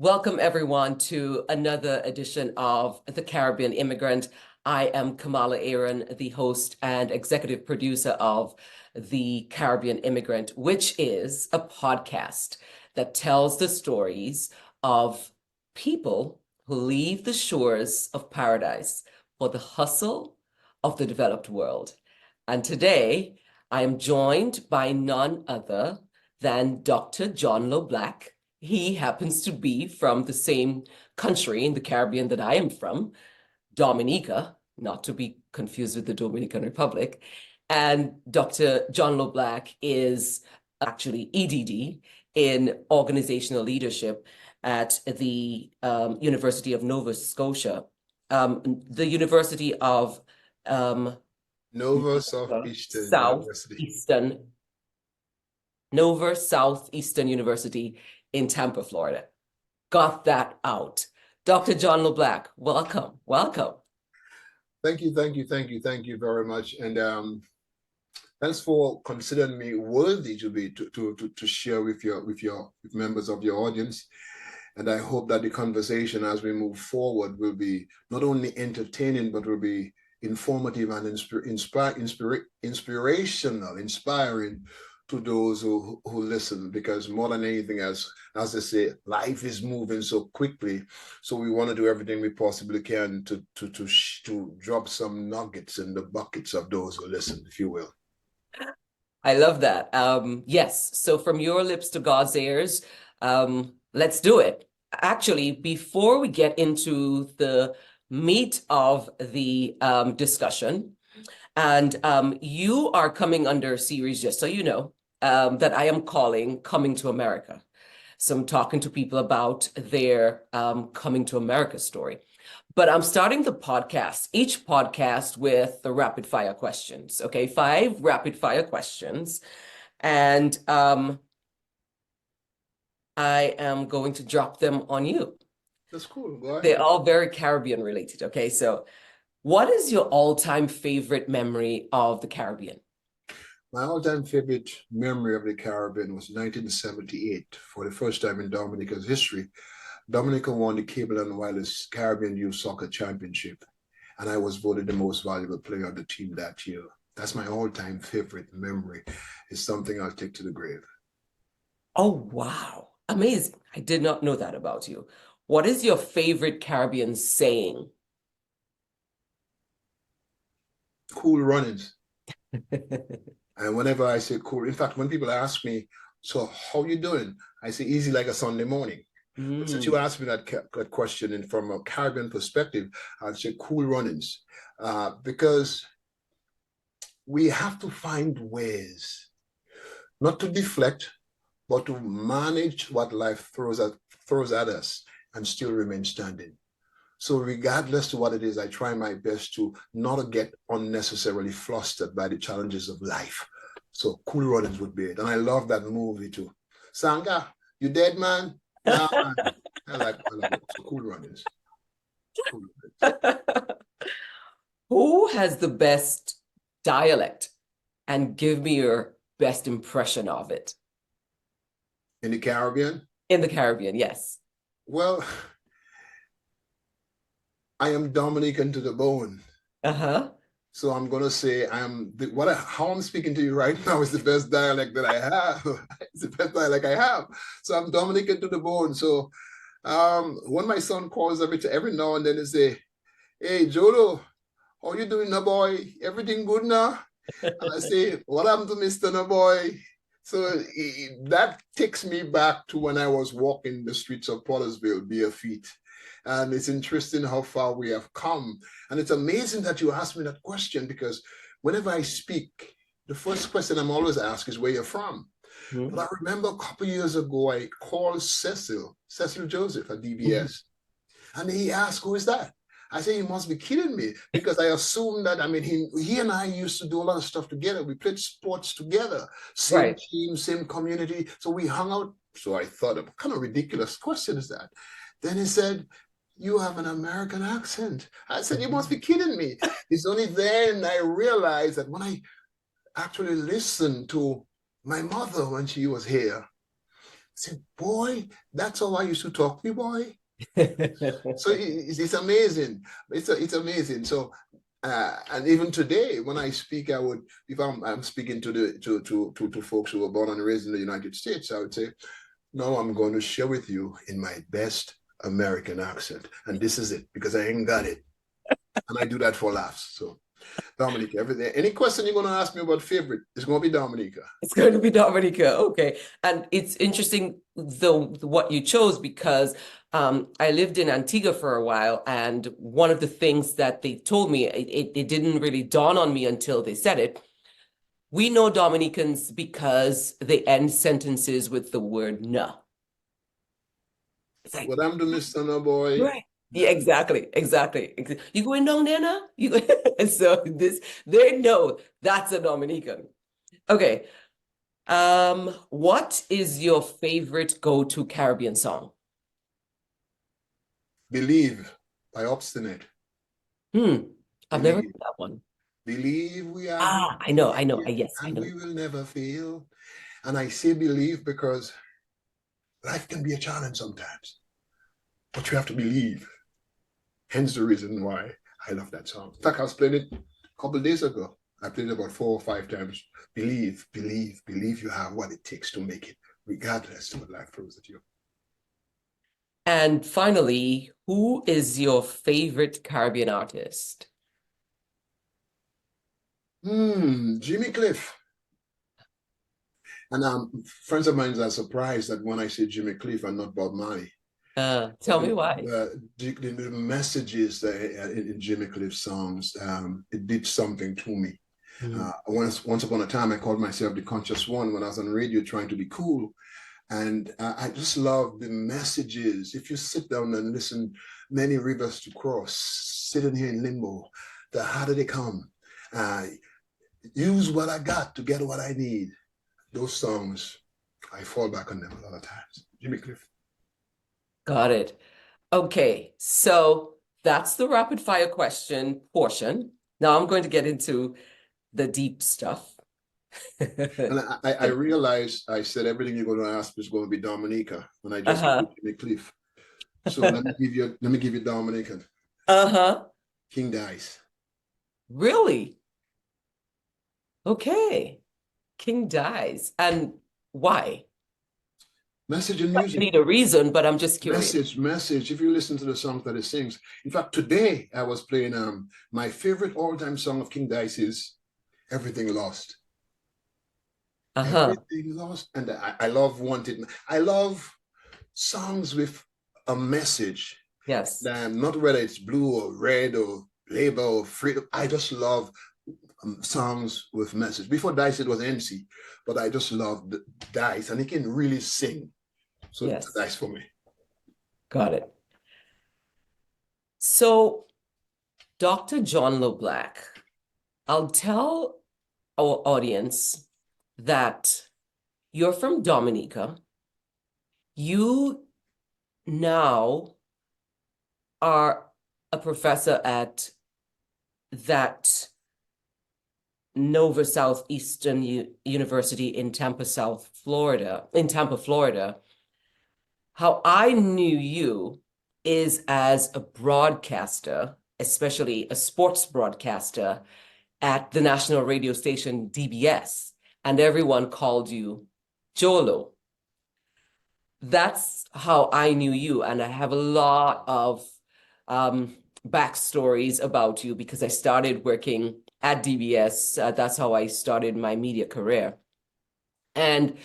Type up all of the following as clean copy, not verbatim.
Welcome, everyone, to another edition of The Caribbean Immigrant. I am Kamala Aaron, the host and executive producer of The Caribbean Immigrant, which is a podcast that tells the stories of people who leave the shores of paradise for the hustle of the developed world. And today, I am joined by none other than Dr. John Loblack. He happens to be from the same country in the Caribbean that I am from, Dominica, not to be confused with the Dominican Republic. And Dr. John Loblack is actually EDD in organizational leadership at the University of Nova Scotia, the University of Nova Southeastern University. Southeastern University in Tampa, Florida. Got that out. Dr. John Loblack, welcome. Thank you very much. And thanks for considering me worthy to share with members of your audience. And I hope that the conversation as we move forward will be not only entertaining, but will be informative and inspiring to those who listen, because more than anything, as they say, life is moving so quickly. So we want to do everything we possibly can to drop some nuggets in the buckets of those who listen, if you will. I love that. Yes. So from your lips to God's ears, let's do it. Actually, before we get into the meat of the discussion, and you are coming under a series, just so you know, that I am calling Coming to America. So I'm talking to people about their coming to America story. But I'm starting the podcast, each podcast with the rapid fire questions. Okay, 5 rapid fire questions. And I am going to drop them on you. That's cool. Go ahead. They're all very Caribbean related. Okay, so what is your all-time favorite memory of the Caribbean? My all-time favorite memory of the Caribbean was 1978. For the first time in Dominica's history, Dominica won the Cable and Wireless Caribbean Youth Soccer Championship, and I was voted the most valuable player on the team that year. That's my all-time favorite memory. It's something I'll take to the grave. Oh, wow. Amazing. I did not know that about you. What is your favorite Caribbean saying? Cool runnings. And whenever I say cool, in fact, when people ask me, so how you doing? I say easy like a Sunday morning. But since you asked me that question and from a Caribbean perspective, I'd say cool runnings. Because we have to find ways not to deflect, but to manage what life throws at us and still remain standing. So regardless to what it is, I try my best to not get unnecessarily flustered by the challenges of life. So cool runnings would be it. And I love that movie too. Sanga, you dead, man? Nah, man. I like it. So cool runnings. Cool runnings. Who has the best dialect? And give me your best impression of it. In the Caribbean? In the Caribbean, yes. Well, I am Dominican to the bone. Uh-huh. So I'm gonna say how I'm speaking to you right now is the best dialect that I have. It's the best dialect I have. So I'm Dominican to the bone. So when my son calls every now and then and say, "Hey Jolo, how you doing, now boy? Everything good now?" And I say, "What happened to Mr. No boy?" So that takes me back to when I was walking the streets of Pottersville, bare feet. And it's interesting how far we have come. And it's amazing that you asked me that question, because whenever I speak, the first question I'm always asked is where you're from. Mm-hmm. But I remember a couple of years ago, I called Cecil Joseph at DBS. Mm-hmm. And he asked, who is that? I said, you must be kidding me, because I assumed that, he and I used to do a lot of stuff together. We played sports together, same team, same community. So we hung out. So I thought, what kind of ridiculous question is that? Then he said, you have an American accent. I said, you must be kidding me. It's only then I realized that when I actually listened to my mother when she was here, said, boy, that's how I used to talk to me, boy. So it's amazing. It's amazing. So and even today, when I speak, I would, if I'm speaking to to folks who were born and raised in the United States, I would say, no, I'm going to share with you in my best American accent, and this is it because I ain't got it, and I do that for laughs. So, Dominica, everything. Any question you're going to ask me about favorite, it's going to be Dominica. It's going to be Dominica. Okay. And it's interesting though what you chose because I lived in Antigua for a while, and one of the things that they told me, it didn't really dawn on me until they said it. We know Dominicans because they end sentences with the word "na." It's like, What I'm doing, Mr. No Boy. right. Yeah, exactly. You going down there now? You so they know that's a Dominican. Okay. What is your favorite go-to Caribbean song? Believe by Obstinate. I've never Believe. heard that one. Believe we have Ah, I know. Yes, I and know. we will never fail. And I say believe because life can be a challenge sometimes, but you have to believe. Hence the reason why I love that song. In fact, I was playing it a couple of days ago. I played it about 4 or 5 times. Believe, believe, believe you have what it takes to make it, regardless of what life throws at you. And finally, who is your favorite Caribbean artist? Jimmy Cliff. And friends of mine are surprised that when I say Jimmy Cliff and not Bob Marley. Tell me why. The messages in Jimmy Cliff's songs, it did something to me. Once upon a time, I called myself the conscious one when I was on radio trying to be cool. And I just love the messages. If you sit down and listen, many rivers to cross, sitting here in limbo, the harder they come. Use what I got to get what I need. Those songs, I fall back on them a lot of times. Jimmy Cliff. Got it. Okay, so that's the rapid fire question portion. Now I'm going to get into the deep stuff. And I realized I said everything you're going to ask is going to be Dominica, and I just gave Jimmy Cliff. So let me give you Dominican. King Dice. Really? Okay. King Dies. And why? Message and I music. need a reason, but I'm just curious. Message. If you listen to the songs that he sings. In fact, today I was playing my favorite all-time song of King Dice is Everything Lost. Everything Lost. And I love Wanted. I love songs with a message. Yes. Not whether it's blue or red or labor or freedom. I just love songs with message. Before Dice, it was MC, but I just love Dice, and he can really sing. So yes. Dice for me. Got it. So, Dr. John Loblack, I'll tell our audience that you're from Dominica. You now are a professor at that Nova Southeastern University in Tampa, Florida. How I knew you is as a broadcaster, especially a sports broadcaster at the national radio station DBS, and everyone called you Jolo. That's how I knew you, and I have a lot of backstories about you because I started working at DBS. That's how I started my media career. And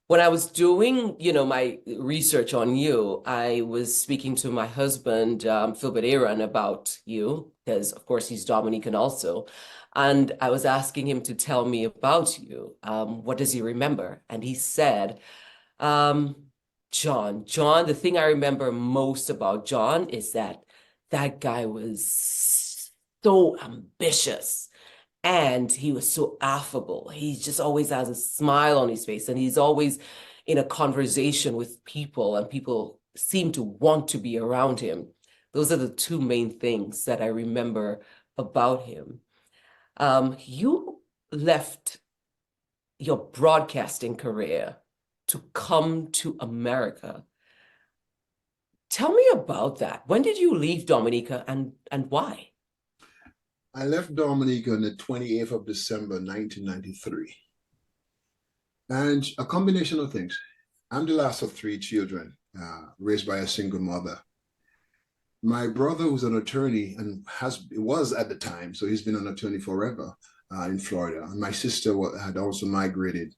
when I was doing, my research on you, I was speaking to my husband, Philbert Aaron, about you, because of course he's Dominican also. And I was asking him to tell me about you. What does he remember? And he said, John, the thing I remember most about John is that guy was so ambitious. And he was so affable. He just always has a smile on his face, and he's always in a conversation with people, and people seem to want to be around him. Those are the two main things that I remember about him. You left your broadcasting career to come to America. Tell me about that. When did you leave Dominica and why? I left Dominica on the 28th of December, 1993. And a combination of things. I'm the last of three children, raised by a single mother. My brother was an attorney and was at the time, so he's been an attorney forever in Florida. And my sister had also migrated.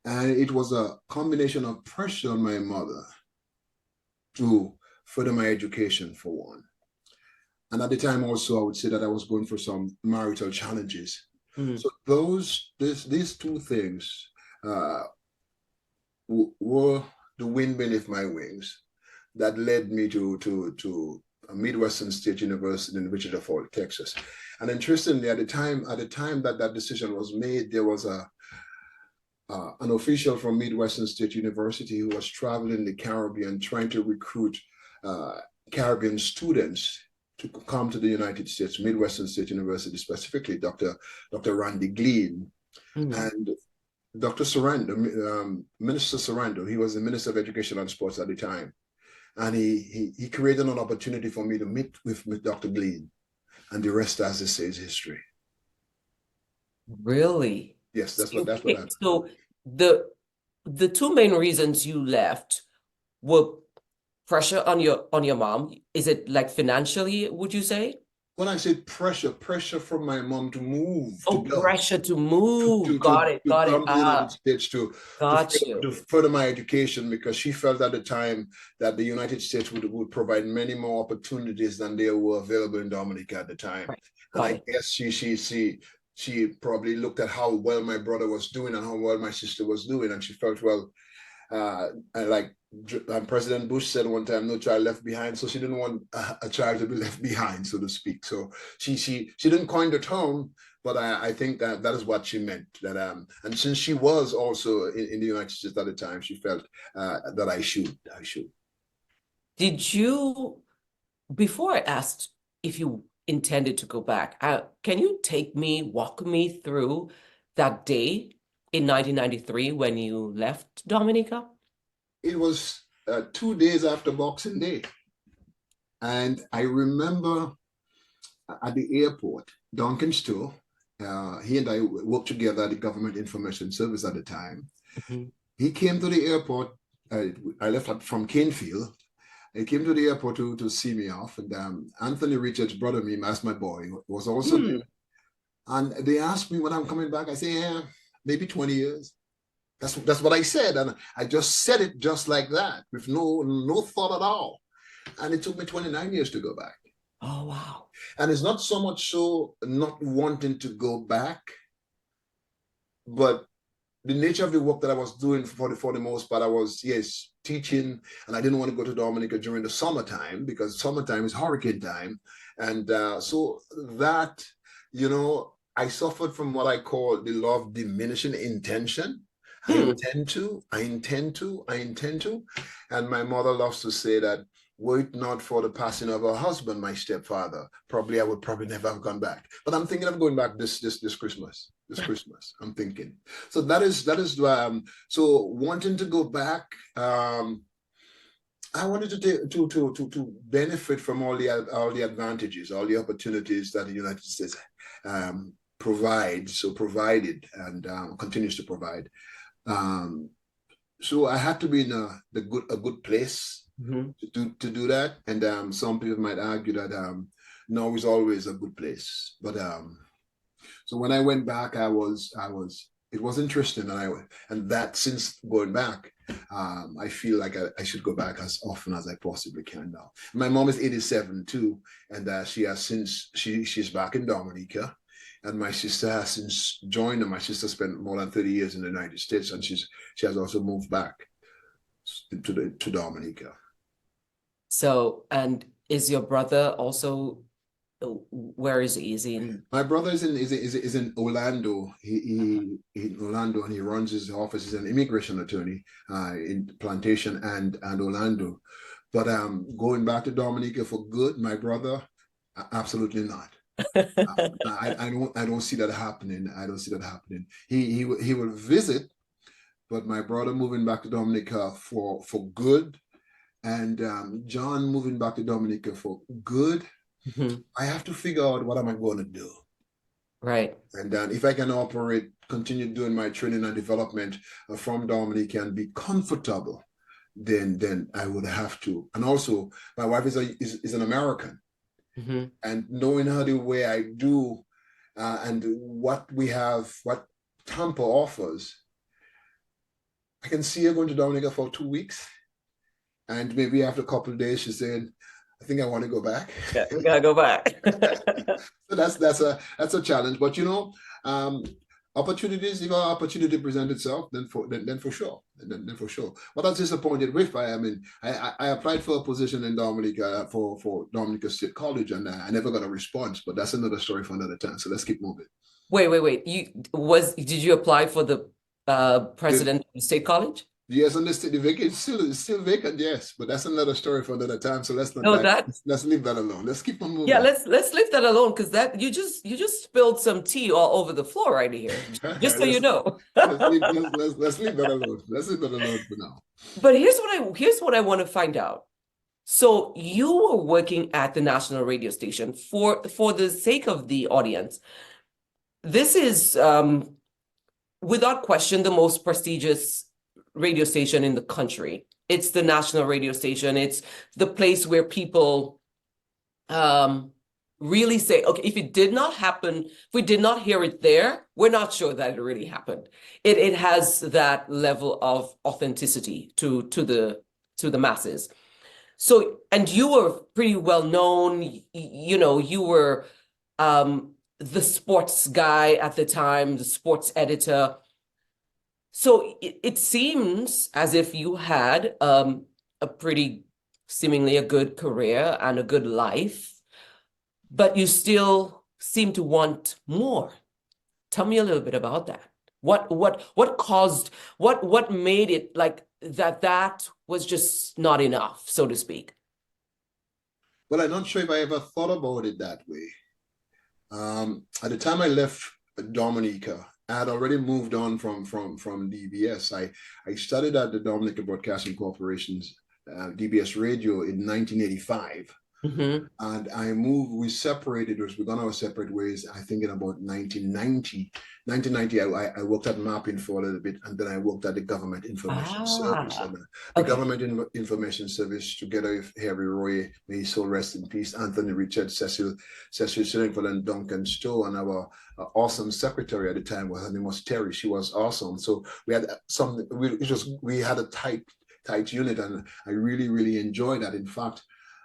And it was a combination of pressure on my mother to further my education, for one. And at the time also, I would say that I was going for some marital challenges. Mm-hmm. So these two things were the wind beneath my wings that led me to a Midwestern State University in Wichita Falls, Texas. And interestingly, at the time that decision was made, there was an official from Midwestern State University who was traveling the Caribbean trying to recruit Caribbean students to come to the United States, Midwestern State University specifically, Dr. Randy Glean. Mm-hmm. And Dr. Sarando, Minister Sarando, he was the Minister of Education and Sports at the time. And he created an opportunity for me to meet with Dr. Glean. And the rest, as they say, is history. Really? Yes, that's what happened. So the two main reasons you left were pressure on your mom. Is it like financially, would you say? When I say pressure from my mom to move. Pressure to move. Got it. Come to the United States to further my education, because she felt at the time that the United States would provide many more opportunities than there were available in Dominica at the time. Right. And I guess she probably looked at how well my brother was doing and how well my sister was doing, and she felt, well, like President Bush said one time, no child left behind. So she didn't want a child to be left behind, so to speak. So she didn't coin the term, but I think that is what she meant. That and since she was also in the United States at the time, she felt that I should. Did you, before I asked if you intended to go back, can you walk me through that day in 1993 when you left Dominica? It was 2 days after Boxing Day. And I remember at the airport, Duncan Stowe, he and I worked together at the Government Information Service at the time. Mm-hmm. He came to the airport. I left from Canefield. He came to the airport to see me off. And Anthony Richards, brother me, as my boy, was also there. And they asked me when I'm coming back. I say, yeah, maybe 20 years. That's what I said, and I just said it just like that, with no thought at all. And it took me 29 years to go back. Oh, wow. And it's not so much so not wanting to go back, but the nature of the work that I was doing for the most part, I was, teaching, and I didn't want to go to Dominica during the summertime, because summertime is hurricane time. And so that, I suffered from what I call the law of diminishing intention. I intend to. And my mother loves to say that, were it not for the passing of her husband, my stepfather, I would never have gone back. But I'm thinking of going back this Christmas. I'm thinking. So that is so wanting to go back. I wanted to benefit from all the advantages, all the opportunities that the United States provided and continues to provide. So I had to be in a good place to do that. And some people might argue that no is always a good place. But so when I went back, it was interesting, and that since going back, I feel like I should go back as often as I possibly can now. My mom is 87 too, and she's back in Dominica. And my sister has since joined them. My sister spent more than 30 years in the United States, and she has also moved back to Dominica. So, and is your brother also? Where is he? Is he in? My brother is in Orlando. He in Orlando, and he runs his office. He's an immigration attorney in Plantation and Orlando. But going back to Dominica for good, my brother, absolutely not. I don't see that happening. He will visit, but my brother moving back to Dominica for good, and John moving back to Dominica for good. Mhm. I have to figure out what am I going to do. Right. And then if I can continue doing my training and development from Dominica and be comfortable, then I would have to. And also, my wife is an American, Mhm. and knowing her the way I do, and what we have, what Tampa offers, I can see her going to Dominica for 2 weeks, and maybe after a couple of days, she's saying, "I think I want to go back." Yeah, we gotta go back. So that's a challenge, but um, opportunities. If an opportunity present itself, then for sure, then for sure. What I was disappointed with, I mean, I applied for a position in Dominica for Dominica State College, and I never got a response. But that's another story for another time. So let's keep moving. Wait. Did you apply for the The, president of the state college? yes, and the vacancy is still vacant. Yes, but that's another story for another time. So let's not No, dive. that Let's leave that alone. Let's keep on yeah, moving. let's leave that alone because that you just spilled some tea all over the floor right here. Just so you let's know. let's leave that alone. Let's leave that alone for now. But here's what I want to find out. So you were working at the national radio station for the sake of the audience. This is without question the most prestigious radio station in the country. It's the national radio station. It's the place where people really say, okay, if it did not happen, if we did not hear it there, we're not sure that it really happened. It has that level of authenticity to the masses. So, and you were pretty well known, you were the sports guy at the time, the sports editor. So it seems as if you had a pretty seemingly a good career and a good life, but you still seem to want more. Tell me a little bit about that. What made it like that was just not enough, so to speak? Well, I'm not sure if I ever thought about it that way. At the time I left Dominica, I had already moved on from DBS. I started at the Dominica Broadcasting Corporation's DBS Radio in 1985. Mm-hmm. And we separated, we're gone our separate ways, I think in about 1990. 1990, I worked at mapping for a little bit, and then I worked at the Government Information Service. And the Okay. Government Information Service, together with Harry Roy, may his soul rest in peace, Anthony Richards, Cecil Shillingford, and Duncan Stowe, and our awesome secretary at the time, her name was Terry. She was awesome. So we had we had a tight unit, and I really, really enjoyed that. In fact,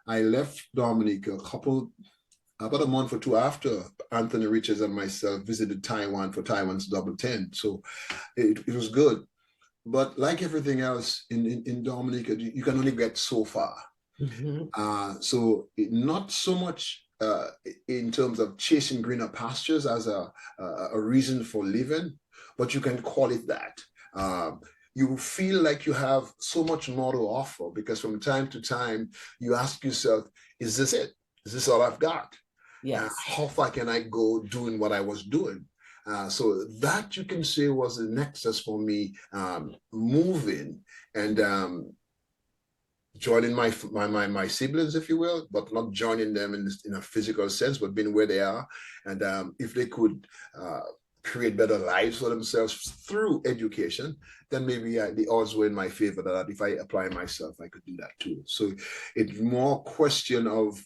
I left Dominica about a month or two after Anthony Richards and myself visited Taiwan for Taiwan's Double 10. So it was good. But like everything else in Dominica, you can only get so far. Mm-hmm. So not so much in terms of chasing greener pastures as a reason for living, but you can call it that. You feel like you have so much more to offer because from time to time you ask yourself, is this it? Is this all I've got? Yes. How far can I go doing what I was doing? So that you can say was the nexus for me moving and joining my siblings, if you will, but not joining them in a physical sense, but being where they are. And if they could create better lives for themselves through education, then maybe the odds were in my favor that if I apply myself, I could do that too. So it's more question of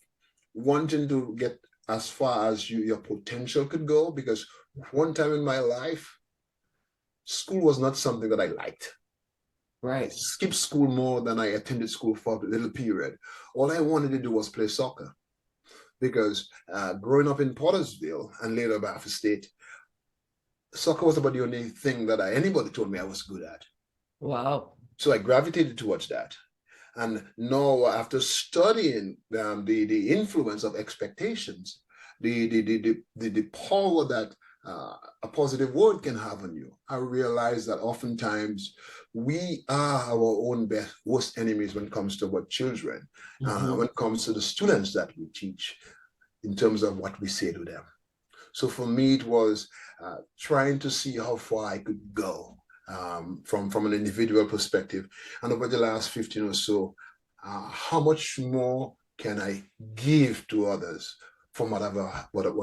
wanting to get as far as your potential could go, because one time in my life, school was not something that I liked. I Right. skipped school more than I attended school for a little period. All I wanted to do was play soccer because growing up in Pottersville and later Bath State, soccer was about the only thing that anybody told me I was good at. Wow. So I gravitated towards that. And now, after studying the influence of expectations, the power that a positive word can have on you, I realize that oftentimes we are our own worst enemies when it comes to our children, Mm-hmm. when it comes to the students that we teach, in terms of what we say to them. So for me, it was trying to see how far I could go from an individual perspective. And over the last 15 or so, how much more can I give to others from what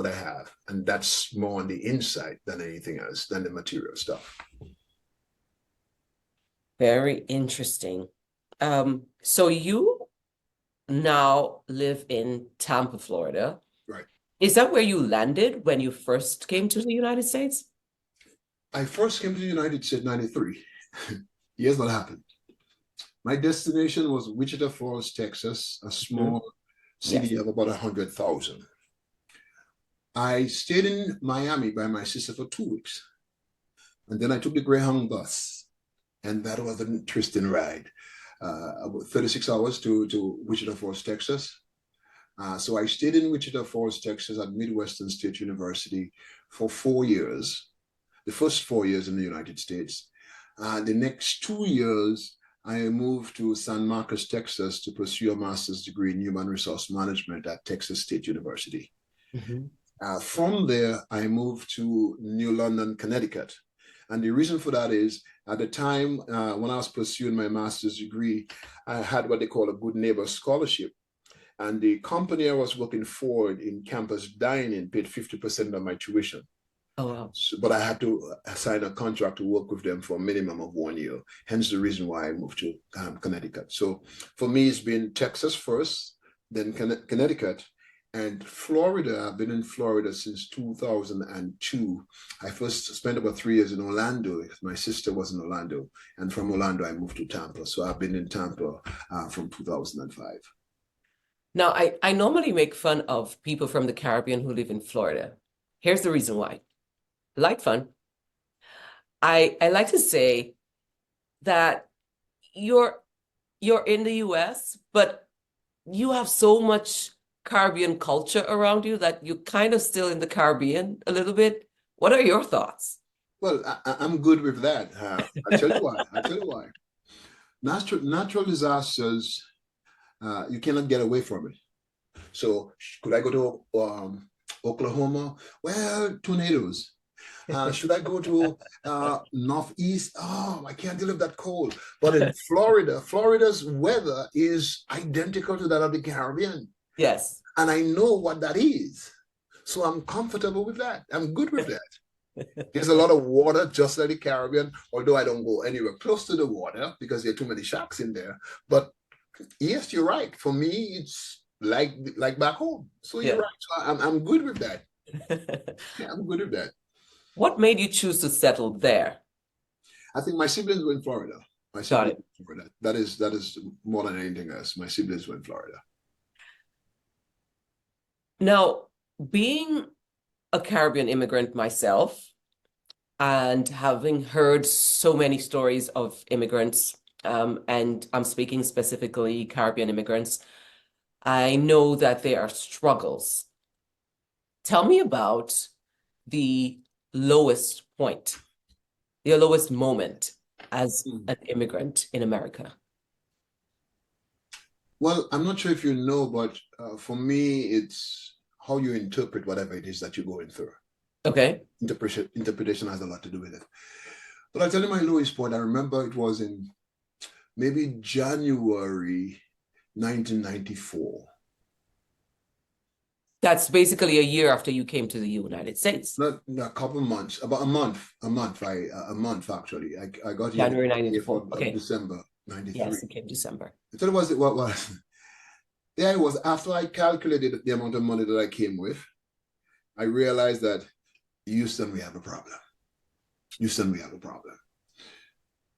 I have? And that's more on the inside than anything else, than the material stuff. Very interesting. So you now live in Tampa, Florida. Right. Is that where you landed when you first came to the United States? I first came to the United States in 93. Here's what happened. My destination was Wichita Falls, Texas, a small city of about 100,000. I stayed in Miami by my sister for 2 weeks. And then I took the Greyhound bus. And that was an interesting ride. About 36 hours to Wichita Falls, Texas. So I stayed in Wichita Falls, Texas at Midwestern State University for 4 years. The first 4 years in the United States. The next 2 years, I moved to San Marcos, Texas to pursue a master's degree in human resource management at Texas State University. From there, I moved to New London, Connecticut. And the reason for that is, at the time when I was pursuing my master's degree, I had what they call a Good Neighbor Scholarship. And the company I was working for in campus dining paid 50% of my tuition. Oh, wow. So, but I had to sign a contract to work with them for a minimum of 1 year. Hence the reason why I moved to Connecticut. So for me, it's been Texas first, then Connecticut, and Florida. I've been in Florida since 2002. I first spent about 3 years in Orlando. My sister was in Orlando. And from Orlando, I moved to Tampa. So I've been in Tampa from 2005. Now, I normally make fun of people from the Caribbean who live in Florida. Here's the reason why. Like fun. I like to say that you're in the US, but you have so much Caribbean culture around you that you're kind of still in the Caribbean a little bit. What are your thoughts? Well, I'm good with that. I tell you why. I tell you why. Natural disasters, you cannot get away from it. So could I go to Oklahoma? Well, tornadoes. Should I go to Northeast? Oh, I can't deal with that cold. But in Florida, Florida's weather is identical to that of the Caribbean. Yes. And I know what that is. So I'm comfortable with that. I'm good with that. There's a lot of water, just like the Caribbean, although I don't go anywhere close to the water because there are too many sharks in there. But yes, you're right. For me, it's like back home. So you're right. So I'm good with that. Yeah, I'm good with that. What made you choose to settle there? I think my siblings were in Florida. My siblings were in Florida. That is more than anything else. My siblings were in Florida. Now, being a Caribbean immigrant myself and having heard so many stories of immigrants, and I'm speaking specifically Caribbean immigrants, I know that there are struggles. Tell me about the lowest point, your lowest moment as an immigrant in America. Well, I'm not sure if you know, but for me, it's how you interpret whatever it is that you're going through. Okay. Interpretation has a lot to do with it. But I'll tell you my lowest point. I remember it was in maybe January 1994. That's basically a year after you came to the United States. Not a couple of months, about a month actually. I got here January 94. Okay. December 93. Yes, it came December. So what was yeah, it was after I calculated the amount of money that I came with, I realized that Houston, we have a problem. Houston, we have a problem.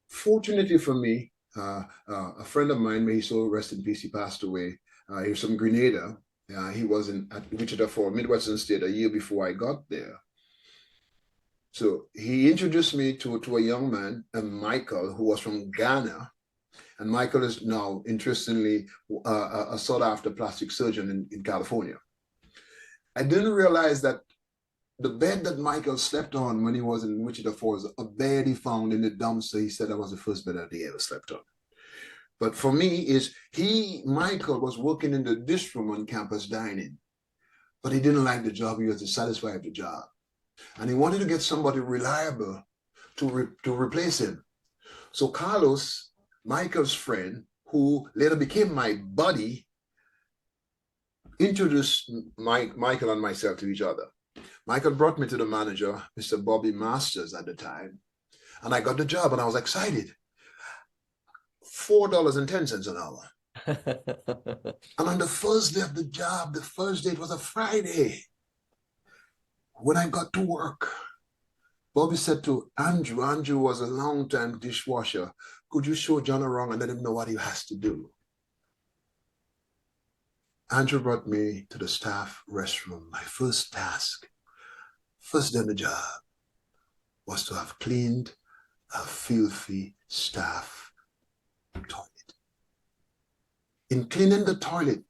Fortunately for me, a friend of mine, may he so rest in peace, he passed away. He was from Grenada. He was at Wichita Falls, Midwestern State, a year before I got there. So he introduced me to a young man, Michael, who was from Ghana. And Michael is now, interestingly, a sought-after plastic surgeon in California. I didn't realize that the bed that Michael slept on when he was in Wichita Falls, a bed he found in the dumpster, he said that was the first bed that he ever slept on. But for me, Michael was working in the dish room on campus dining, but he didn't like the job. He was dissatisfied with the job. And he wanted to get somebody reliable to replace him. So Carlos, Michael's friend, who later became my buddy, introduced Michael and myself to each other. Michael brought me to the manager, Mr. Bobby Masters at the time, and I got the job and I was excited. $4.10 an hour. And on the first day of the job, the first day, it was a Friday. When I got to work, Bobby said to Andrew, Andrew was a long-time dishwasher, could you show John around and let him know what he has to do? Andrew brought me to the staff restroom. My first task, first day on the job, was to have cleaned a filthy staff toilet. In cleaning the toilet,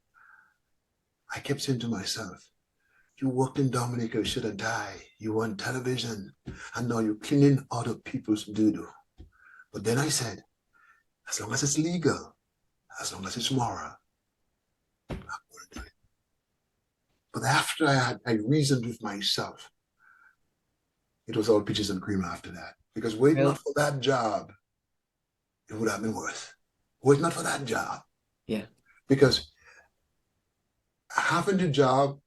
I kept saying to myself, you worked in Dominica, you shouldn't die. You were on television, and now you're cleaning other people's doo-doo. But then I said, as long as it's legal, as long as it's moral, I'm going to do it. But after I reasoned with myself, it was all peaches and cream after that. Because were it not for that job, it would have been worse. Were it not for that job. Yeah. Because having the job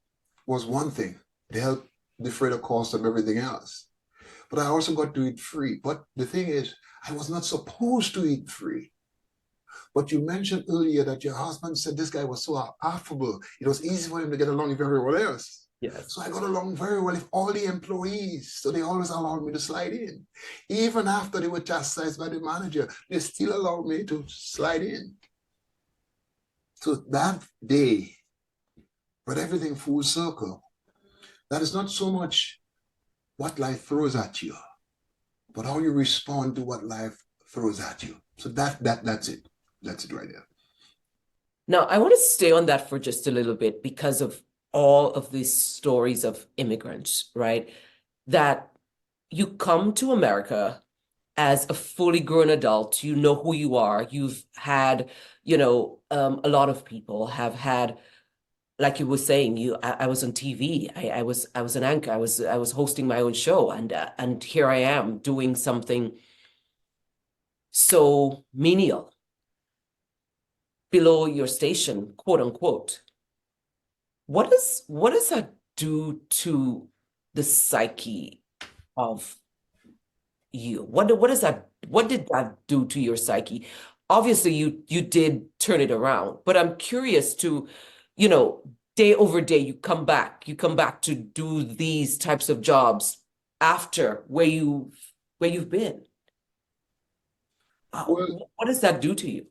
was one thing. They helped defray the cost of everything else. But I also got to eat free. But the thing is, I was not supposed to eat free. But you mentioned earlier that your husband said this guy was so affable. It was easy for him to get along with everyone else. Yes. So I got along very well with all the employees. So they always allowed me to slide in. Even after they were chastised by the manager, they still allowed me to slide in. So that day, but everything full circle, that is not so much what life throws at you, but how you respond to what life throws at you. So that's it. That's it right there. Now, I want to stay on that for just a little bit because of all of these stories of immigrants, right? That you come to America as a fully grown adult, you know who you are. You've had, a lot of people have had, like you were saying, I was on TV. I was an anchor. I was hosting my own show, and here I am doing something so menial, below your station, quote unquote. What does that do to the psyche of you? What did that do to your psyche? Obviously, you did turn it around, but I'm curious to, day over day, you come back to do these types of jobs after where you've been. Well, What does that do to you?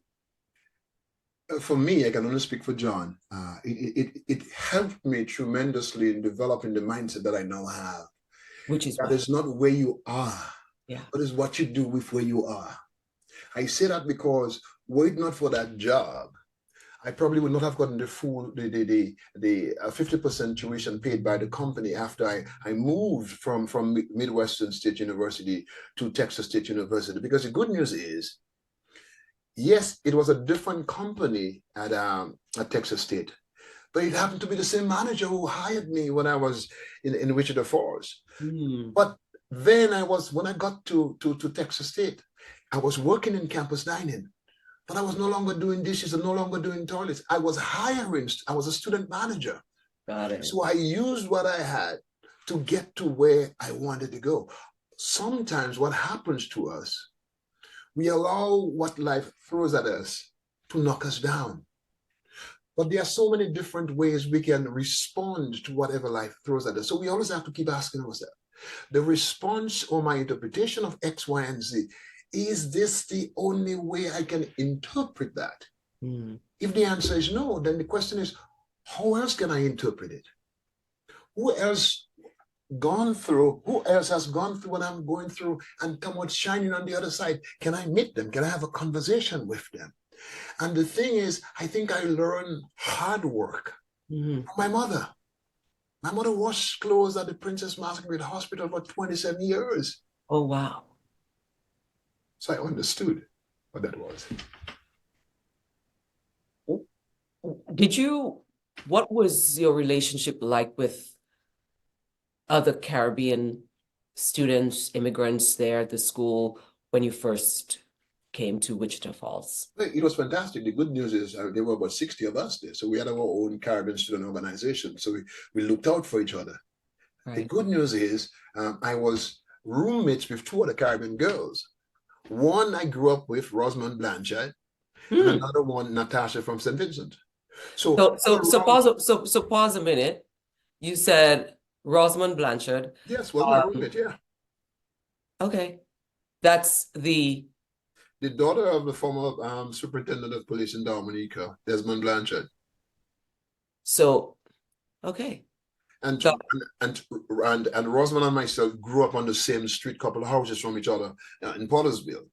for me, I can only speak for John. It helped me tremendously in developing the mindset that I now have. Which is That what? is not where you are, Yeah. but is what you do with where you are. I say that because were it not for that job, I probably would not have gotten the full the 50% tuition paid by the company after I moved from Midwestern State University to Texas State University. Because the good news is, yes, it was a different company at Texas State, but it happened to be the same manager who hired me when I was in Wichita Falls. Mm. But then when I got to Texas State, I was working in campus dining, but I was no longer doing dishes and no longer doing toilets. I was a student manager. Got it. So I used what I had to get to where I wanted to go. Sometimes what happens to us, we allow what life throws at us to knock us down. But there are so many different ways we can respond to whatever life throws at us. So we always have to keep asking ourselves, the response or my interpretation of X, Y, and Z, is this the only way I can interpret that? Mm. If the answer is no, then the question is, how else can I interpret it? Who else has gone through what I'm going through and come out shining on the other side? Can I meet them? Can I have a conversation with them? And the thing is, I think I learned hard work from my mother. My mother washed clothes at the Princess Margaret Hospital for 27 years. Oh, wow. So I understood what that was. What was your relationship like with other Caribbean students, immigrants there at the school when you first came to Wichita Falls? It was fantastic. The good news is there were about 60 of us there. So we had our own Caribbean student organization. So we looked out for each other. The Right. good news is I was roommates with two other Caribbean girls. One I grew up with, Rosamond Blanchard, and Hmm. another one, Natasha from St. Vincent. So So pause a minute. You said Rosamond Blanchard. yes, was my Um, roommate, yeah. okay. That's The daughter of the former superintendent of police in Dominica, Desmond Blanchard. so okay. And Got and Rosamond and myself grew up on the same street, couple of houses from each other in Pottersville.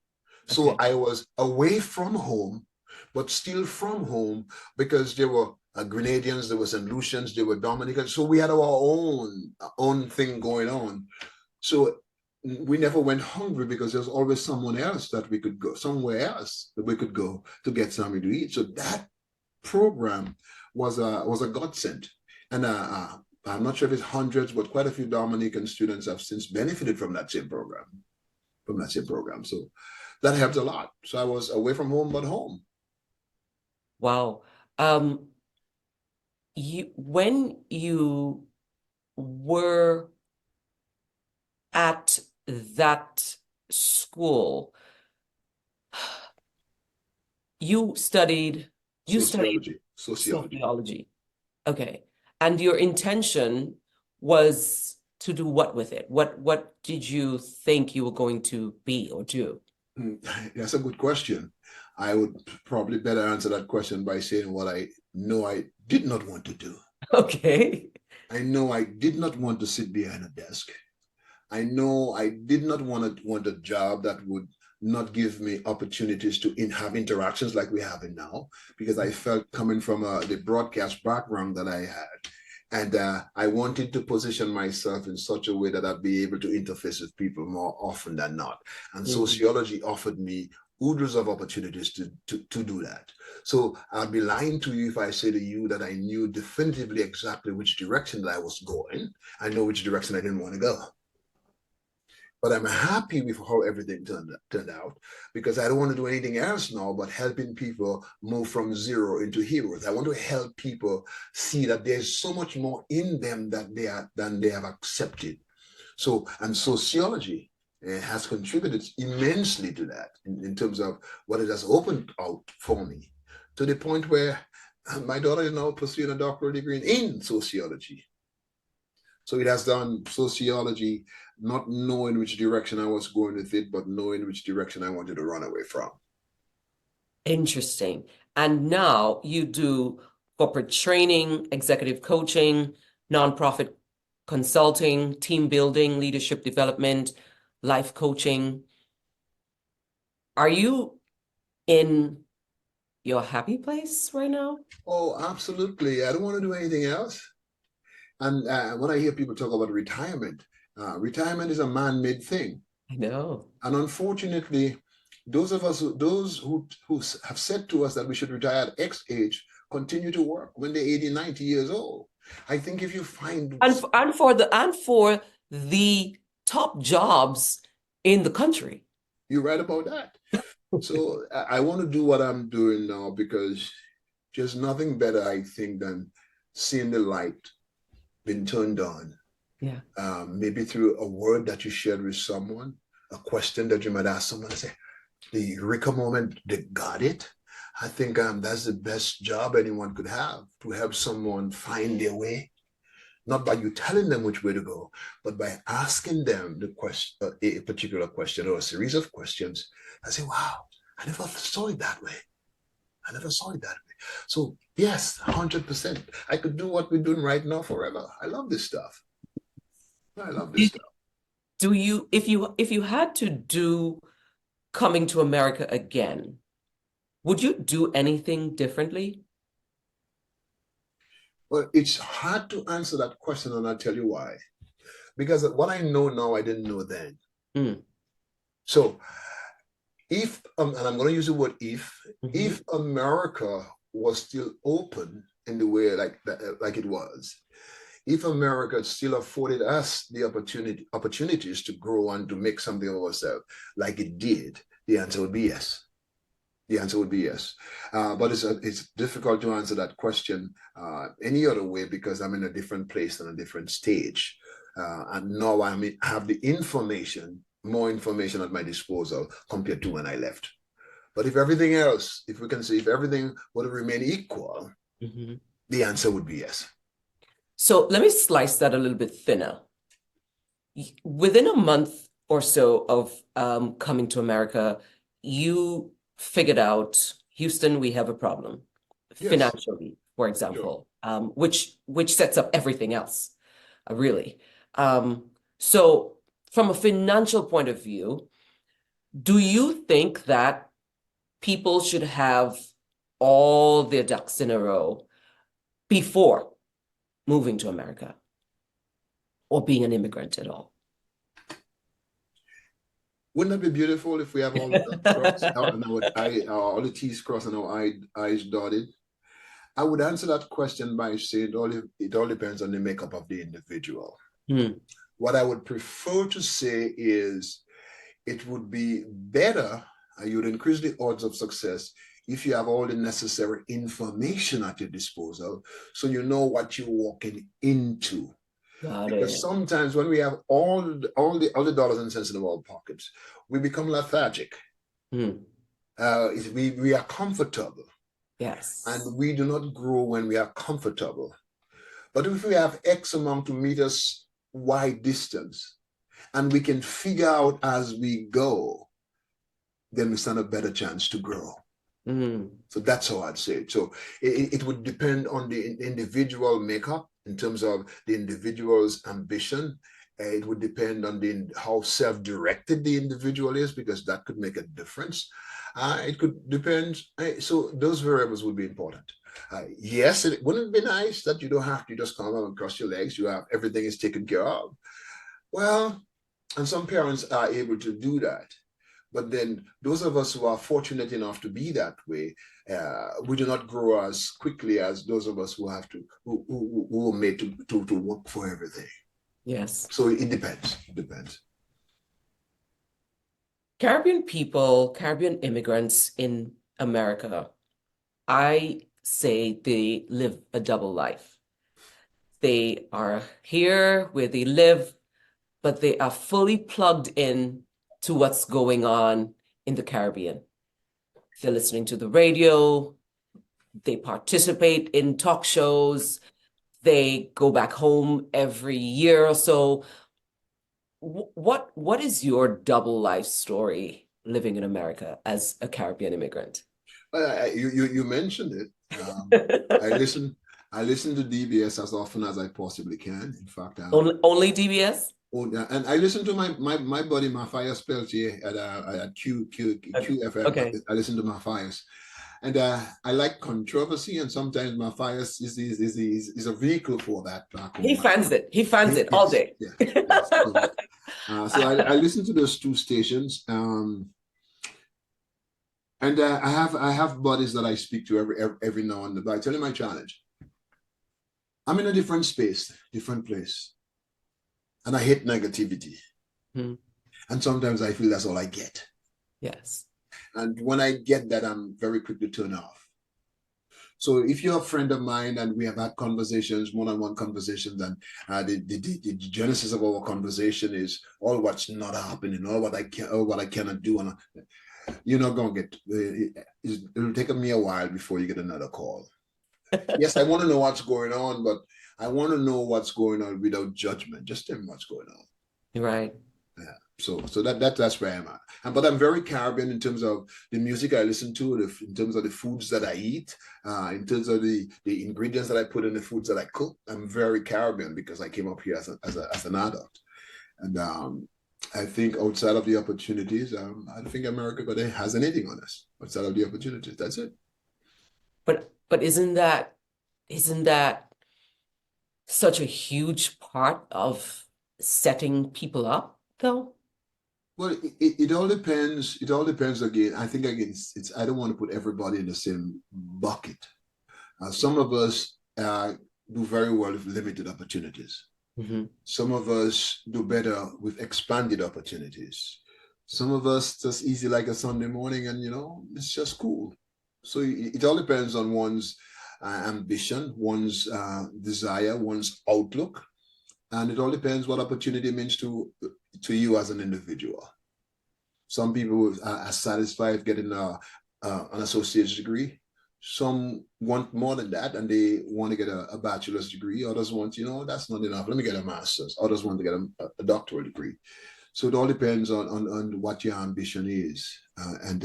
So okay. I was away from home, but still from home because there were Grenadians, there were St. Lucians, there were Dominicans. So we had our own thing going on. So we never went hungry because there's always someone else that we could go, somewhere else that we could go to get something to eat. So that program was a godsend. And I'm not sure if it's hundreds, but quite a few Dominican students have since benefited from that same program, So that helped a lot. So I was away from home, but home. Wow. When you were at that school, you studied you studied Sociology. sociology. Okay. And your intention was to do what with it? What did you think you were going to be or do? That's a good question. I would probably better answer that question by saying what I know I did not want to do. Okay. I know I did not want to sit behind a desk. I know I did not want a job that would not give me opportunities to have interactions like we have it now, because I felt coming from the broadcast background that I had. And I wanted to position myself in such a way that I'd be able to interface with people more often than not. And Mhm. sociology offered me oodles of opportunities to do that. So I'd be lying to you if I say to you that I knew definitively exactly which direction that I was going. I know which direction I didn't want to go. But I'm happy with how everything turned out, because I don't want to do anything else now but helping people move from zero into heroes. I want to help people see that there's so much more in them that than they have accepted. So, and sociology has contributed immensely to that in terms of what it has opened out for me, to the point where my daughter is now pursuing a doctoral degree in sociology. So it has done sociology, not knowing which direction I was going with it, but knowing which direction I wanted to run away from. Interesting. And now you do corporate training, executive coaching, nonprofit consulting, team building, leadership development, life coaching. Are you in your happy place right now? Oh, absolutely. I don't want to do anything else. And when I hear people talk about retirement, retirement is a man-made thing. I know. And unfortunately, those who have said to us that we should retire at X age continue to work when they're 80, 90 years old. I think if you find, And for the top jobs in the country. you're right about that. So I want to do what I'm doing now because there's nothing better, I think, than seeing the light being turned on. Yeah. Maybe through a word that you shared with someone, a question that you might ask someone and say, the eureka moment, they got it. I think that's the best job anyone could have, to help someone find their way, not by you telling them which way to go, but by asking them the question, a particular question or a series of questions. I say, wow, I never saw it that way. I never saw it that way. So yes, 100%. I could do what we're doing right now forever. I love this stuff. I love this Did, stuff. do you, if you had to do coming to America again, would you do anything differently? Well, it's hard to answer that question, and I'll tell you why. Because what I know now, I didn't know then. Mm. So if, and I'm going to use the word Mhm. if America was still open in the way like it was, if America still afforded us the opportunities to grow and to make something of ourselves like it did, the answer would be yes. The answer would be yes. But it's difficult to answer that question any other way because I'm in a different place and a different stage. And now I have the information, more information at my disposal compared to when I left. But if everything else, if we can say, if everything would remain equal, the answer would be yes. So let me slice that a little bit thinner. Within a month or so of coming to America, you figured out, Houston, we have a problem financially, for example, which sets up everything else, really. So from a financial point of view, do you think that people should have all their ducks in a row before moving to America or being an immigrant at all? Wouldn't that be beautiful if we have all the ducks crossed and all the T's crossed and our I's dotted? I would answer that question by saying it all depends on the makeup of the individual. What I would prefer to say is it would be better, you would increase the odds of success if you have all the necessary information at your disposal so you know what you're walking into. Because sometimes when we have all the dollars and cents in our pockets, we become lethargic. We are comfortable. Yes. And we do not grow when we are comfortable. But if we have X amount to meet us Y distance, and we can figure out as we go, then we stand a better chance to grow. So that's how I'd say it. So it would depend on the individual makeup in terms of the individual's ambition. It would depend on how self-directed the individual is, because that could make a difference. It could depend. So those variables would be important. Yes, it wouldn't be nice that you don't have to just come out and cross your legs. You have everything is taken care of. Well, and some parents are able to do that. But then those of us who are fortunate enough to be that way, we do not grow as quickly as those of us who have to, who are made to work for everything. Yes. So it depends. It depends. Caribbean people, Caribbean immigrants in America, I say they live a double life. They are here where they live, but they are fully plugged in to what's going on in the Caribbean. They're listening to the radio, they participate in talk shows, they go back home every year or so. What is your double life story living in America as a Caribbean immigrant? You mentioned it. I listen to DBS as often as I possibly can. In fact, only DBS. Oh, yeah. And I listen to my buddy Matthias Peltier at QFM. Okay. I listen to Matthias, and I like controversy, and sometimes Matthias is a vehicle for that. He fans it. He fans it all day. Yes. So I listen to those two stations, and I have buddies that I speak to every now and then. But I tell you my challenge. I'm in a different space, different place. And I hate negativity. And sometimes I feel that's all I get. Yes. And when I get that, I'm very quick to turn off. So if you're a friend of mine and we have had conversations, one-on-one conversations, and the genesis of our conversation is all what's not happening, all what I cannot do, and you're not gonna get. It'll take me a while before you get another call. Yes, I want to know what's going on, but I want to know what's going on without judgment. Just tell me what's going on. Right. Yeah. So that's where I'm at. But I'm very Caribbean in terms of the music I listen to, in terms of the foods that I eat, in terms of the ingredients that I put in the foods that I cook. I'm very Caribbean because I came up here as an adult. And I think outside of the opportunities, I don't think America has anything on us outside of the opportunities. That's it. But isn't that such a huge part of setting people up, though? Well, it all depends. It all depends again. I think again, I don't want to put everybody in the same bucket. Some of us do very well with limited opportunities. Mm-hmm. Some of us do better with expanded opportunities. Some of us just easy like a Sunday morning, and it's just cool. So it all depends on one's ambition, one's desire, one's outlook, and it all depends what opportunity means to you as an individual. Some people are satisfied getting an associate's degree. Some want more than that, and they want to get a bachelor's degree. Others want, that's not enough. Let me get a master's. Others want to get a doctoral degree. So it all depends on what your ambition is, and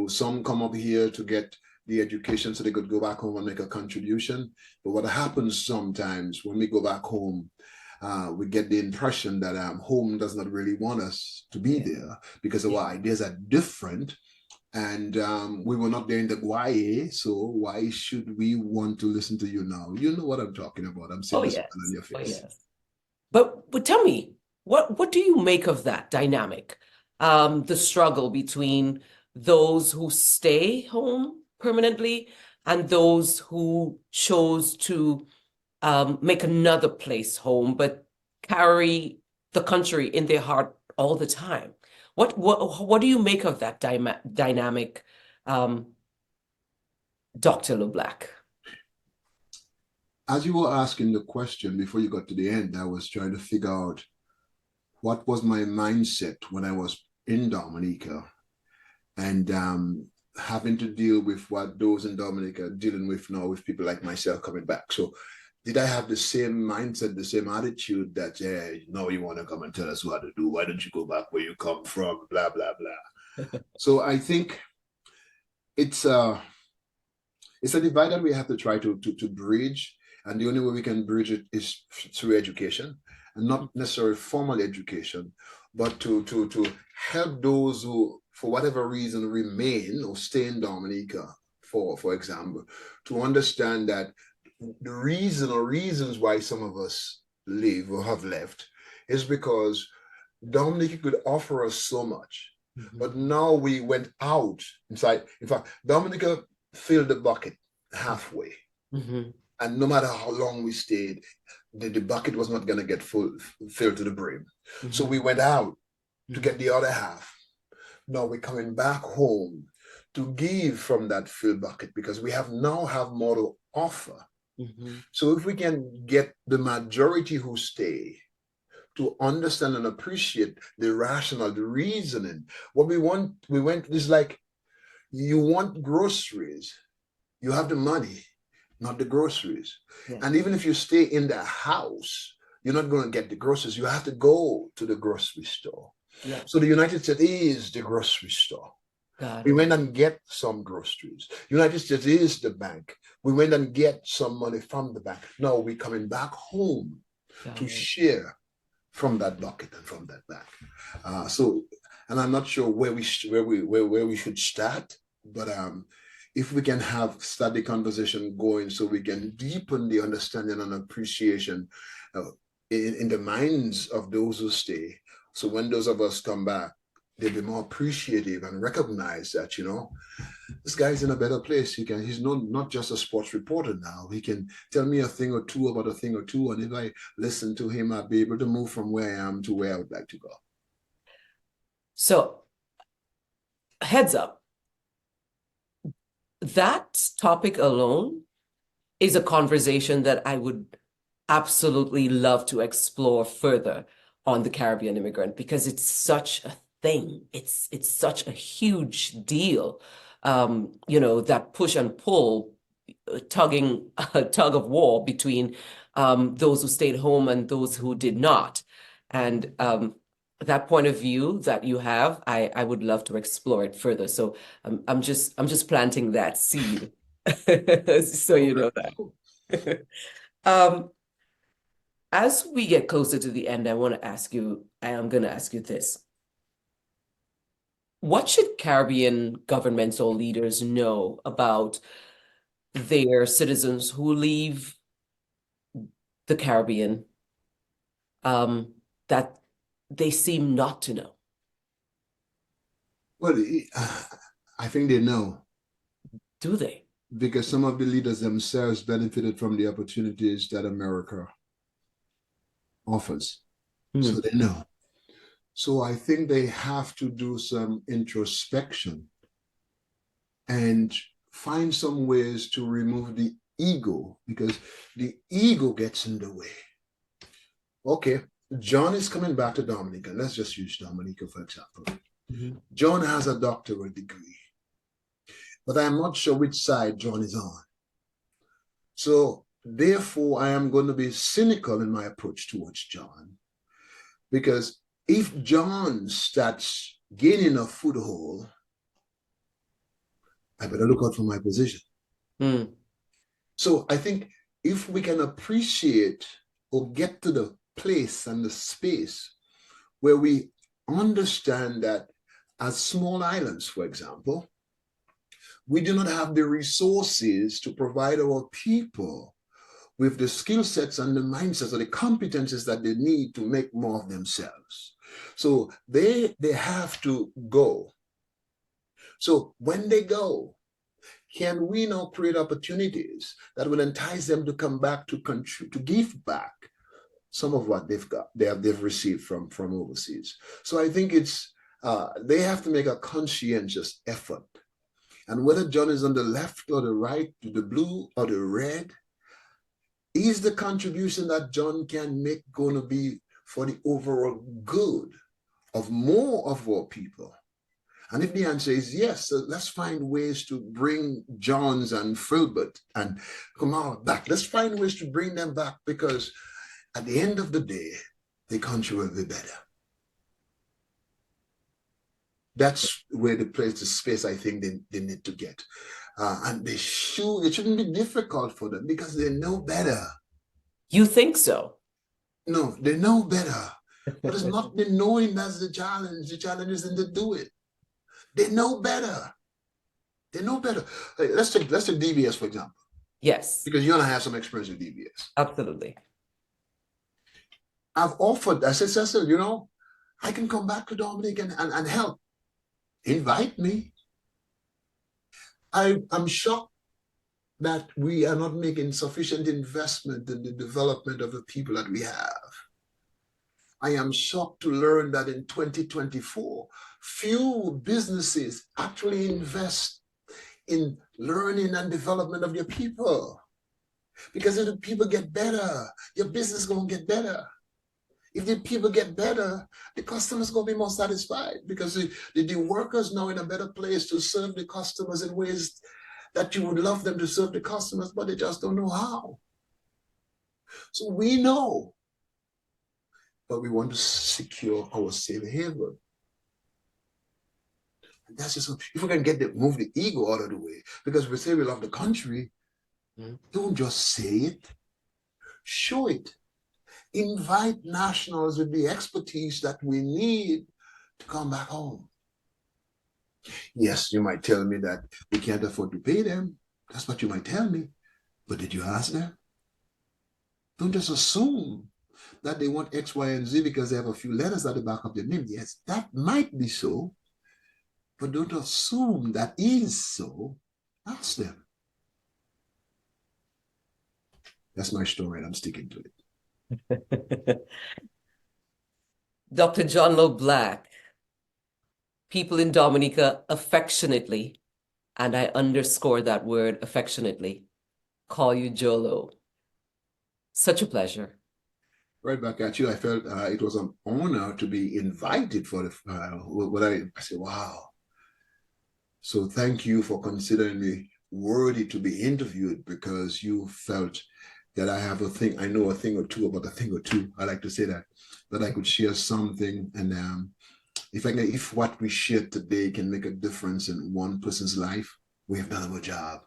some come up here to get the education so they could go back home and make a contribution. But what happens sometimes when we go back home, we get the impression that home does not really want us to be there because our ideas are different. And we were not there in the Guaye, so why should we want to listen to you now? You know what I'm talking about. I'm seeing this on your face. Yes. But tell me, what do you make of that dynamic? The struggle between those who stay home permanently and those who chose to make another place home, but carry the country in their heart all the time. What do you make of that dynamic, Dr. Loblack? As you were asking the question before you got to the end, I was trying to figure out what was my mindset when I was in Dominica and having to deal with what those in Dominica are dealing with now with people like myself coming back. So did I have the same mindset, the same attitude that, now you want to come and tell us what to do? Why don't you go back where you come from? Blah, blah, blah. So I think it's a divide that we have to try to bridge. And the only way we can bridge it is through education, and not necessarily formal education, but to help those who, for whatever reason, remain or stay in Dominica, for example, to understand that the reason or reasons why some of us leave or have left is because Dominica could offer us so much. Mm-hmm. But now we went out inside. In fact, Dominica filled the bucket halfway. Mm-hmm. And no matter how long we stayed, the bucket was not going to get filled to the brim. Mm-hmm. So we went out to get the other half. Now we're coming back home to give from that filled bucket because we now have more to offer. Mm-hmm. So if we can get the majority who stay to understand and appreciate the rationale, the reasoning, what we went is like, you want groceries, you have the money, not the groceries. Yeah. And even if you stay in the house, you're not going to get the groceries. You have to go to the grocery store. Yeah. So the United States is the grocery store. We went and get some groceries. United States is the bank. We went and get some money from the bank. Now we're coming back home to share from that bucket and from that bank. And I'm not sure where we should start, but if we can start the conversation going, so we can deepen the understanding and appreciation in the minds of those who stay. So when those of us come back, they'll be more appreciative and recognize that, this guy's in a better place. He's not just a sports reporter now. He can tell me a thing or two about a thing or two. And if I listen to him, I'll be able to move from where I am to where I would like to go. So, heads up, that topic alone is a conversation that I would absolutely love to explore further on the Caribbean Immigrant, because it's such a thing. It's such a huge deal. That push and pull, tug of war between those who stayed home and those who did not. And that point of view that you have, I would love to explore it further. So I'm just planting that seed, so you know that. As we get closer to the end, I am going to ask you this. What should Caribbean governments or leaders know about their citizens who leave the Caribbean that they seem not to know? Well, I think they know. Do they? because some of the leaders themselves benefited from the opportunities that America offers. So they know. So I think they have to do some introspection and find some ways to remove the ego, because the ego gets in the way. Okay, John is coming back to Dominica. Let's just use Dominica for example. John has a doctoral degree, but I'm not sure which side John is on. So therefore, I am going to be cynical in my approach towards John, because if John starts gaining a foothold, I better look out for my position. So I think if we can appreciate or get to the place and the space where we understand that as small islands, for example, we do not have the resources to provide our people with the skill sets and the mindsets or the competencies that they need to make more of themselves. So they have to go. So when they go, can we now create opportunities that will entice them to come back to give back some of what they've received from overseas? So I think it's they have to make a conscientious effort. And whether John is on the left or the right, the blue or the red, is the contribution that John can make going to be for the overall good of more of our people? And if the answer is yes, so let's find ways to bring Johns and Filbert and Kamal back. Let's find ways to bring them back, because at the end of the day, the country will be better. That's where the space I think they need to get. And it shouldn't be difficult for them because they know better. You think so? No, they know better. But it's not the knowing that's the challenge. The challenge isn't to do it. They know better. They know better. Let's take DBS, for example. Yes. Because you and I have some experience with DBS. Absolutely. I've offered, I said, Cecil, I can come back to Dominica and help. Invite me. I'm shocked that we are not making sufficient investment in the development of the people that we have. I am shocked to learn that in 2024, few businesses actually invest in learning and development of your people. Because if the people get better, your business is going to get better. If the people get better, the customers going to be more satisfied, because the workers now in a better place to serve the customers in ways that you would love them to serve the customers, but they just don't know how. So we know, but we want to secure our safe haven. And that's just, if we can move the ego out of the way, because we say we love the country, don't just say it, show it. Invite nationals with the expertise that we need to come back home. Yes, you might tell me that we can't afford to pay them. That's what you might tell me. But did you ask them? Don't just assume that they want X, Y, and Z because they have a few letters at the back of their name. Yes, that might be so. But don't assume that is so. Ask them. That's my story, and I'm sticking to it. Dr. John Loblack, people in Dominica affectionately, and I underscore that word affectionately, call you Jolo. Such a pleasure. Right back at you. I felt it was an honor to be invited for I said, wow. So thank you for considering me worthy to be interviewed, because you felt that I have I know a thing or two about a thing or two. I like to say that I could share something. And if what we share today can make a difference in one person's life, we have done our job.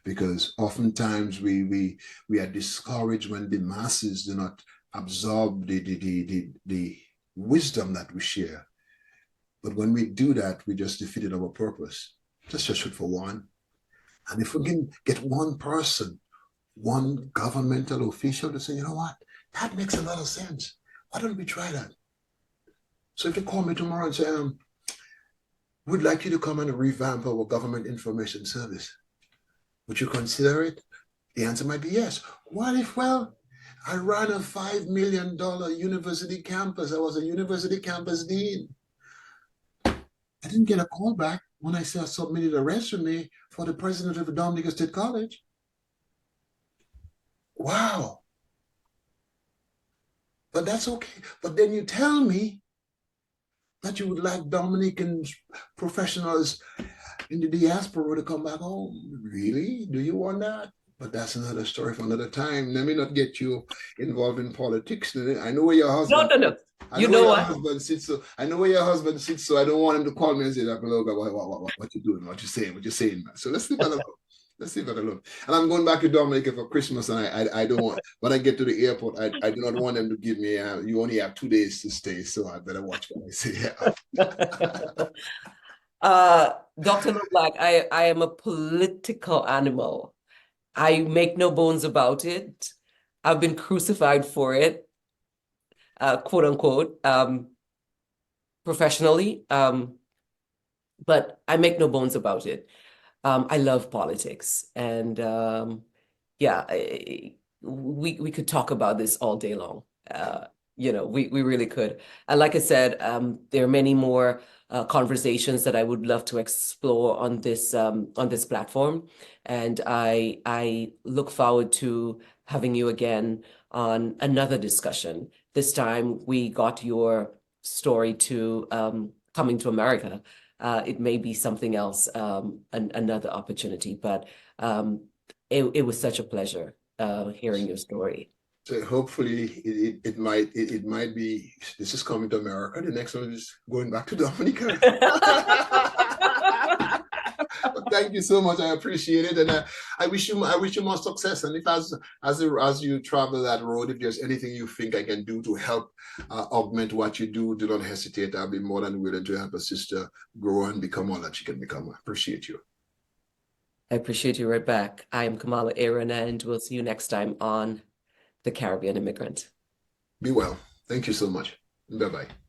Because oftentimes we are discouraged when the masses do not absorb the wisdom that we share. But when we do that, we just defeated our purpose. Just shoot for one. And if we can get one person, one governmental official to say, you know what, that makes a lot of sense. Why don't we try that? So if they call me tomorrow and say, we'd like you to come and revamp our government information service. Would you consider it? The answer might be yes. What if, well, I ran a $5 million university campus. I was a university campus dean. I didn't get a call back when I submitted a resume for the president of Dominica State College. Wow. But that's okay. But then you tell me that you would like Dominican professionals in the diaspora to come back home. Really? Do you want that? But that's another story for another time. Let me not get you involved in politics. I know where your husband. No. I You know where know your what? husband sits. So I know where your husband sits. So I don't want him to call me and say, "Look, what you doing? What you saying? What you saying, man?" So let's leave that alone. Let's leave that alone. And I'm going back to Dominica for Christmas, and I don't want, when I get to the airport, I do not want them to give me, you only have 2 days to stay, so I better watch what I say. Dr. Loblack, I am a political animal. I make no bones about it. I've been crucified for it, quote unquote, professionally. But I make no bones about it. I love politics, and yeah, we could talk about this all day long. We really could. And like I said, there are many more conversations that I would love to explore on this platform, and I look forward to having you again on another discussion. This time we got your story to coming to America. It may be something else, another opportunity, but it was such a pleasure hearing your story. So hopefully it might be, this is coming to America. The next one is going back to Dominica. But thank you so much. I appreciate it, and I wish you more success. And if as you travel that road, if there's anything you think I can do to help augment what you do not hesitate. I'll be more than willing to help a sister grow and become all that she can become. I appreciate you. I appreciate you right back. I am Kamala Aaron, and we'll see you next time on The Caribbean Immigrant. Be well. Thank you so much. Bye bye.